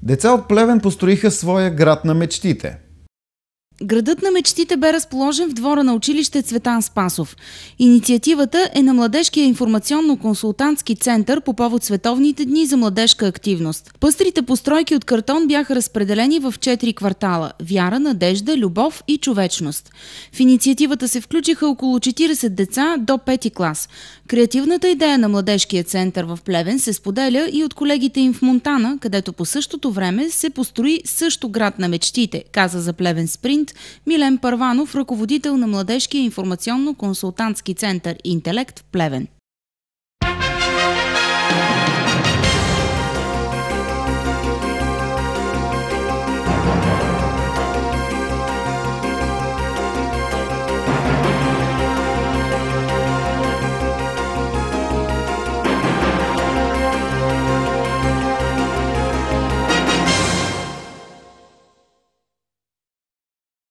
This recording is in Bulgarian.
Деца от Плевен построиха своя град на мечтите. Градът на мечтите бе разположен в двора на училище Цветан Спасов. Инициативата е на Младежкия информационно-консултантски център по повод Световните дни за младежка активност. Пъстрите постройки от картон бяха разпределени в 4 квартала – вяра, надежда, любов и човечност. В инициативата се включиха около 40 деца до 5-ти клас. Креативната идея на Младежкия център в Плевен се споделя и от колегите им в Монтана, където по същото време се построи също град на мечтите, каза за Плевен Спринт Милен Първанов, ръководител на Младежкия информационно-консултантски център «Интелект» в Плевен.